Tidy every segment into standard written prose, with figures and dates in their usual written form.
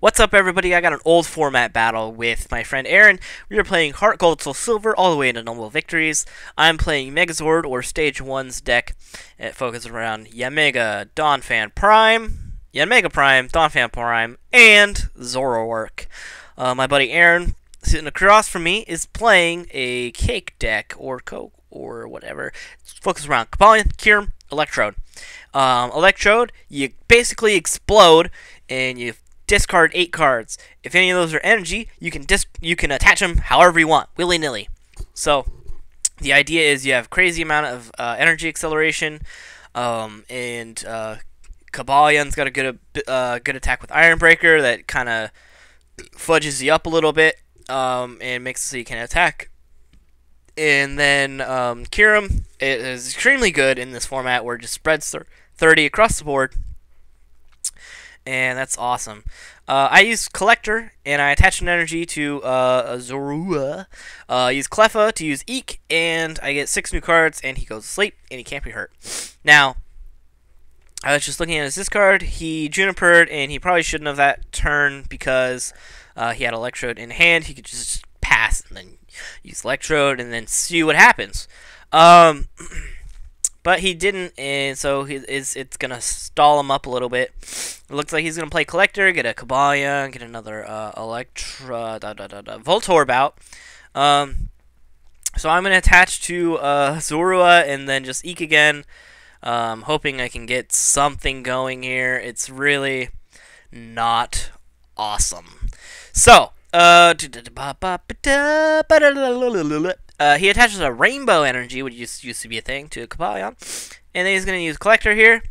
What's up, everybody? I got an old format battle with my friend Aaron. We are playing Heart, Gold, Soul, Silver all the way into Noble Victories. I'm playing MegaZorD, or Stage 1's deck. It focuses around Yamega, Donphan Prime, Yamega Prime, Donphan Prime, and Zoroark. My buddy Aaron, sitting across from me, is playing a CaKE deck, or CoKE, or whatever. It's focused around Kabalion, Kyurem, Electrode. Electrode, you basically explode, and you discard 8 cards. If any of those are energy, you can attach them however you want, willy-nilly. So the idea is you have crazy amount of energy acceleration, and Kabalion's got a good attack with Iron Breaker that kind of fudges you up a little bit, and makes it so you can attack. And then Kyurem is extremely good in this format where it just spreads 30 across the board. And that's awesome. I use Collector, and I attach an energy to Zorua. Use Cleffa to use Eek, and I get 6 new cards, and he goes to sleep, and he can't be hurt. Now, I was just looking at his discard. He Junipered, and he probably shouldn't have that turn because he had Electrode in hand. He could just pass, and then use Electrode, and then see what happens. But he didn't, and so it's going to stall him up a little bit. It looks like he's going to play Collector, get a Kabalion, get another Voltorb out. So I'm going to attach to Zorua and then just Eek again, hoping I can get something going here. It's really not awesome. So, he attaches a Rainbow Energy, which used to be a thing, to a Kabalion. And then he's going to use Collector here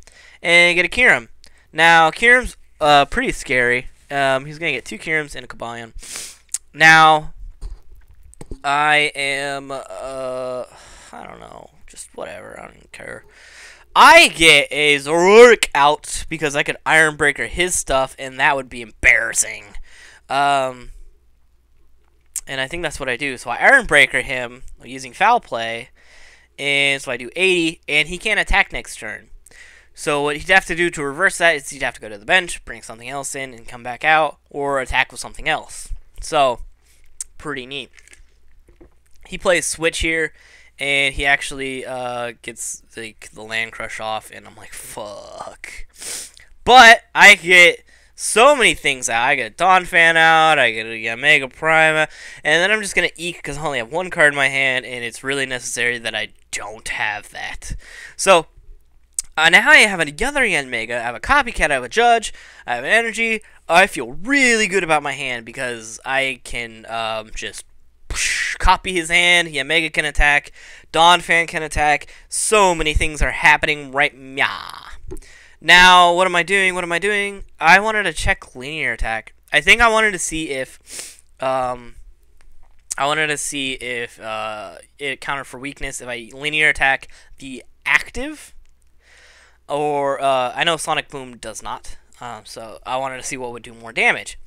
and get a Kyurem. Now, Kyurem's pretty scary. He's going to get 2 Kyurems and a Kabalion. Now, I am, I don't know, just whatever, I don't care. I get a Zoroark out because I could Iron Breaker his stuff, and that would be embarrassing. And I think that's what I do. So I Iron Breaker him using Foul Play, and so I do 80, and he can't attack next turn. So what he'd have to do to reverse that is he'd have to go to the bench, bring something else in, and come back out, or attack with something else. So, pretty neat. He plays Switch here, and he actually gets the Land Crush off, and I'm like, fuck. But I get so many things out. I get a Donphan out, I get a Yamega Prime out, and then I'm just going to Eek because I only have 1 card in my hand, and it's really necessary that I don't have that. So, now I have another Yamega, I have a Copycat, I have a Judge, I have an Energy. I feel really good about my hand because I can just copy his hand, Yamega can attack, Donphan can attack, so many things are happening right now. Now, what am I doing? What am I doing? I wanted to check linear attack. I think I wanted to see if it counted for weakness if I linear attack the active, or I know Sonic Boom does not. So I wanted to see what would do more damage.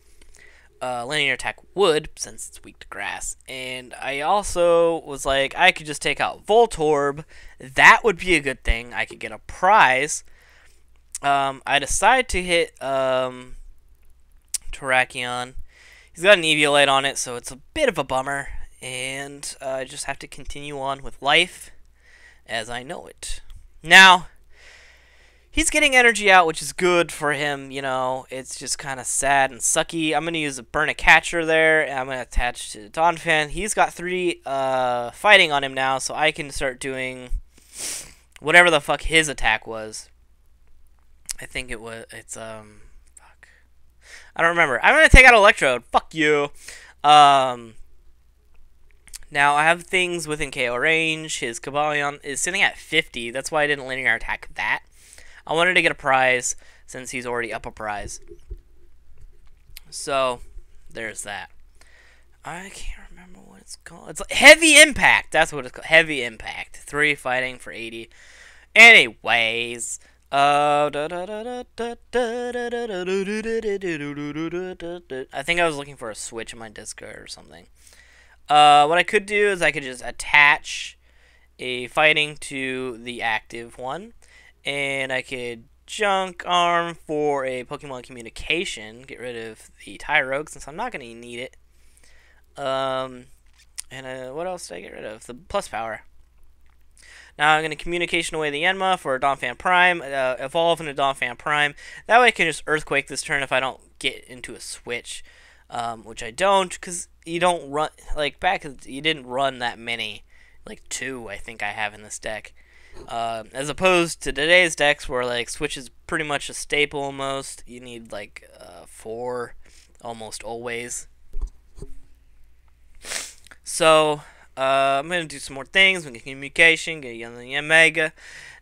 Linear attack would, since it's weak to grass. And I also was like, I could just take out Voltorb. That would be a good thing. I could get a prize. I decided to hit Terrakion. He's got an Eviolite on it, so it's a bit of a bummer. And I just have to continue on with life as I know it. Now, he's getting energy out, which is good for him, you know. It's just kind of sad and sucky. I'm going to use a Burn a Catcher there, and I'm going to attach to Donphan. He's got 3 fighting on him now, so I can start doing whatever the fuck his attack was. I think it's fuck. I don't remember. I'm going to take out Electrode. Fuck you. Now, I have things within KO range. His Kabalion is sitting at 50. That's why I didn't linear attack that. I wanted to get a prize since he's already up a prize. So, there's that. I can't remember what it's called. It's like Heavy Impact. That's what it's called. Heavy Impact. 3 fighting for 80. Anyways, I think I was looking for a switch in my Discord or something. What I could do is I could just attach a fighting to the active one, and I could Junk Arm for a Pokemon Communication. Get rid of the Tyrogue since I'm not going to need it. And what else did I get rid of? The Plus Power. Now I'm going to Communication away the Yanma for a Donphan Prime. Evolve into Donphan Prime. That way I can just Earthquake this turn if I don't get into a switch. Which I don't, because you don't run, like, you didn't run that many. Like, 2, I think I have in this deck. As opposed to today's decks where, like, switch is pretty much a staple almost. You need, like, 4 almost always. So, I'm going to do some more things. We can Communication, get a Mega.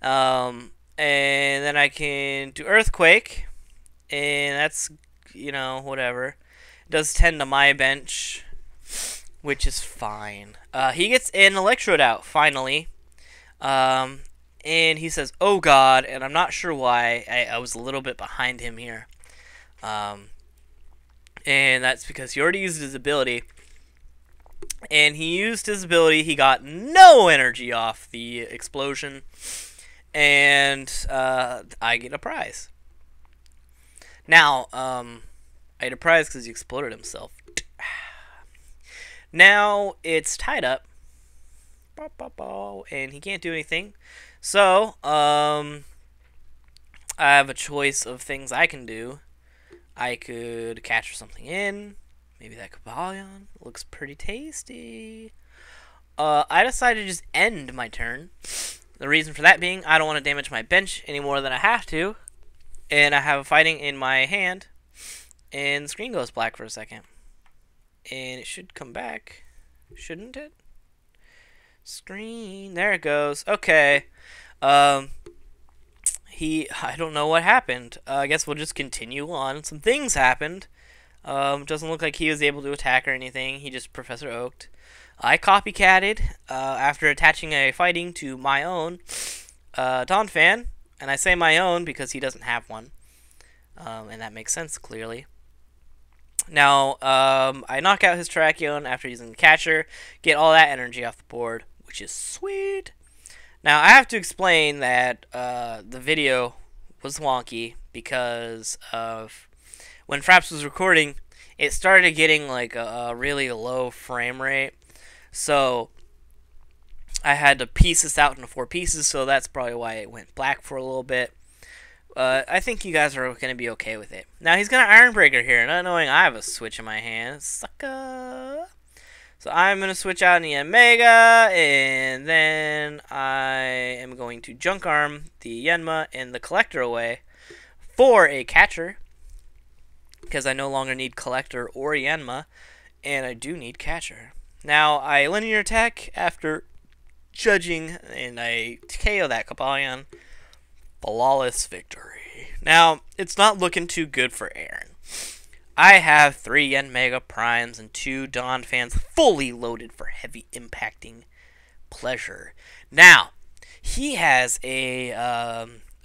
And then I can do Earthquake. And that's, you know, whatever. It does 10 to my bench, which is fine. He gets an Electrode out, finally. And he says, "Oh God," and I'm not sure why. I was a little bit behind him here. And that's because he already used his ability. And he used his ability. He got no energy off the explosion. And I get a prize. Now, I get a prize because he exploded himself. Now it's tied up. And he can't do anything. So, I have a choice of things I can do. I could capture something in. Maybe that Cobalion looks pretty tasty. I decided to just end my turn. The reason for that being, I don't want to damage my bench any more than I have to. And I have a fighting in my hand. And the screen goes black for a second. And it should come back. Shouldn't it? Screen. There it goes. Okay. I don't know what happened. I guess we'll just continue on. Some things happened. Doesn't look like he was able to attack or anything. He just Professor Oaked. I copycatted after attaching a fighting to my own Donphan. And I say my own because he doesn't have one. And that makes sense, clearly. Now, I knock out his Terrakion after using the catcher. Get all that energy off the board, which is sweet. Now, I have to explain that the video was wonky because of when Fraps was recording, it started getting like a really low frame rate. So I had to piece this out into 4 pieces, so that's probably why it went black for a little bit. I think you guys are going to be okay with it. Now, he's going to Iron Breaker here, not knowing I have a switch in my hand. Sucker! So I'm going to switch out in the Omega, and then I am going to Junk Arm the Yanma and the Collector away for a catcher. Because I no longer need Collector or Yanma, and I do need catcher. Now, I linear attack after judging, and I KO that Cobalion. Flawless victory. Now, it's not looking too good for Aaron. I have 3 Mega Primes and 2 Donphans fully loaded for heavy impacting pleasure. Now, he has a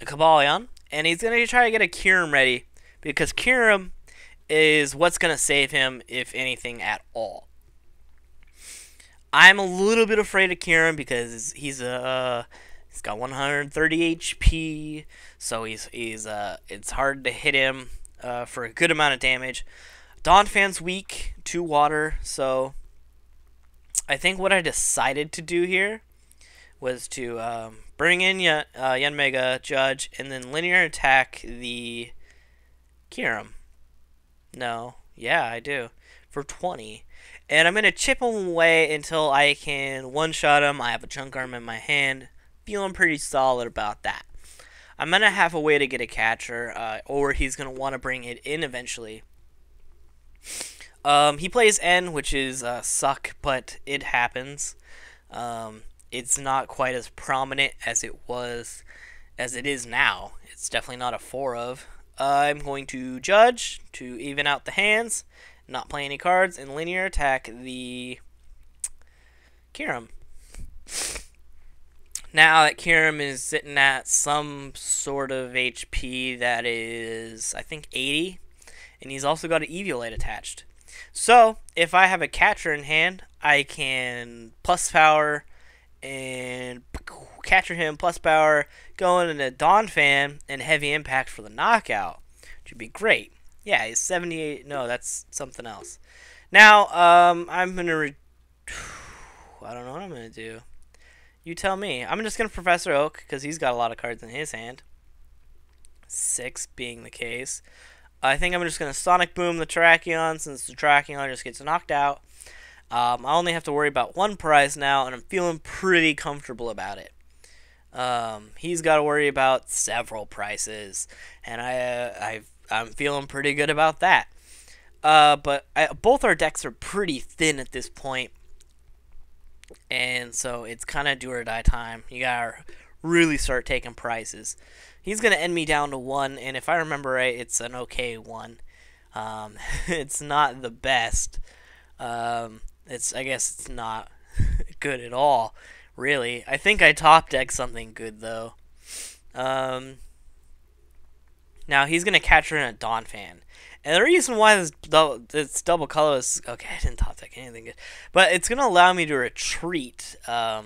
Cobalion, and he's going to try to get a Kyurem ready, because Kyurem is what's going to save him, if anything at all. I'm a little bit afraid of Kyurem because he's got 130 HP, so it's hard to hit him for a good amount of damage. Donphan's weak to water, so I think what I decided to do here was to bring in Yanmega, Judge, and then linear attack the Kyurem. No, yeah, I do. For 20. And I'm going to chip him away until I can one-shot him. I have a Junk Arm in my hand. Feeling pretty solid about that. I'm going to have a way to get a catcher, or he's going to want to bring it in eventually. He plays N, which is suck, but it happens. It's not quite as prominent as it is now. It's definitely not a 4 of. I'm going to Judge to even out the hands, not play any cards, and linear attack the Kyurem. Now that Kyurem is sitting at some sort of HP that is, I think, 80, and he's also got an Eviolite attached. So, if I have a catcher in hand, I can plus power and capture him, plus power, going into Dawn Fan and heavy impact for the knockout, which would be great. Yeah, he's 78. No, that's something else. Now, I'm gonna. I don't know what I'm gonna do. You tell me. I'm just gonna Professor Oak because he's got a lot of cards in his hand. 6 being the case. I think I'm just gonna Sonic Boom the Terrakion since the Terrakion just gets knocked out. I only have to worry about 1 prize now, and I'm feeling pretty comfortable about it. He's got to worry about several prices, and I'm feeling pretty good about that. But both our decks are pretty thin at this point, and so it's kind of do or die time. You gotta really start taking prices. He's gonna end me down to 1, and if I remember right, it's an okay 1. It's not the best. I guess it's not good at all, really. I think I top deck something good though. Now he's gonna catch her in a Dawn Fan, and the reason why this double color is okay. I didn't top deck anything good, but it's gonna allow me to retreat. I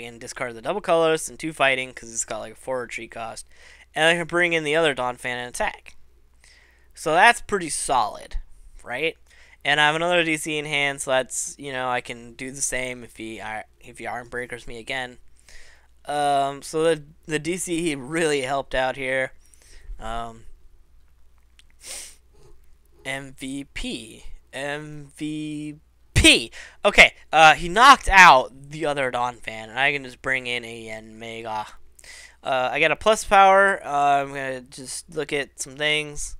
can discard the double colors and 2 fighting because it's got like a 4 retreat cost, and I can bring in the other Dawn Fan and attack. So that's pretty solid, right? And I have another DC in hand, so that's, you know, I can do the same if he Arm Breakers me again. So the DC really helped out here. MVP. Okay, he knocked out the other Dawn Fan, and I can just bring in a Mega. I got a plus power. I'm gonna just look at some things.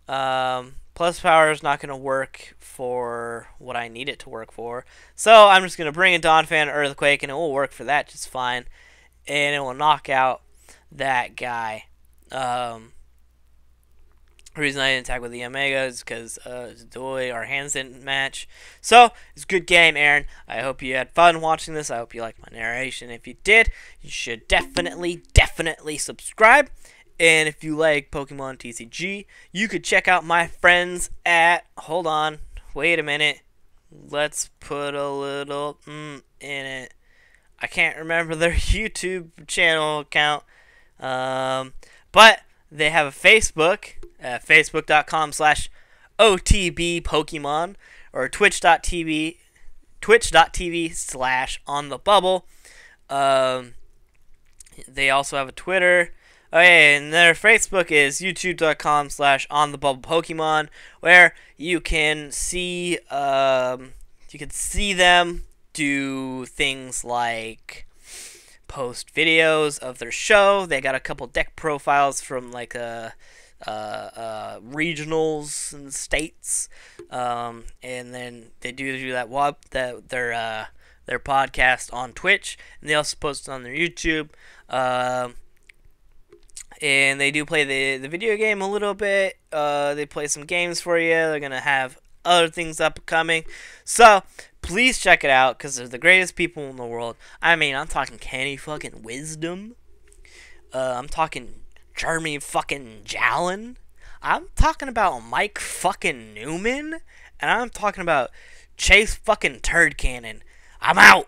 Plus power is not going to work for what I need it to work for. So I'm just going to bring in Dawn Fan Earthquake, and it will work for that just fine. And it will knock out that guy. The reason I didn't attack with the Omega is because Zoe or hands didn't match. So, it's a good game, Aaron. I hope you had fun watching this. I hope you liked my narration. If you did, you should definitely subscribe. And if you like Pokemon TCG, you could check out my friends at... Hold on. Wait a minute. Let's put a little in it. I can't remember their YouTube channel account. But they have a Facebook. Facebook.com/OTB Pokemon. Or Twitch.tv/OnTheBubble. They also have a Twitter. Okay, and their Facebook is youtube.com/OnTheBubblePokemon, where you can see them do things like post videos of their show. They got a couple deck profiles from like regionals and states, and then they do that their podcast on Twitch, and they also post it on their YouTube. And they do play the video game a little bit. They play some games for you. They're going to have other things upcoming. So, please check it out, because they're the greatest people in the world. I mean, I'm talking Kenny fucking Wisdom. I'm talking Jeremy fucking Jalen. I'm talking about Mike fucking Newman. And I'm talking about Chase fucking Turd Cannon. I'm out!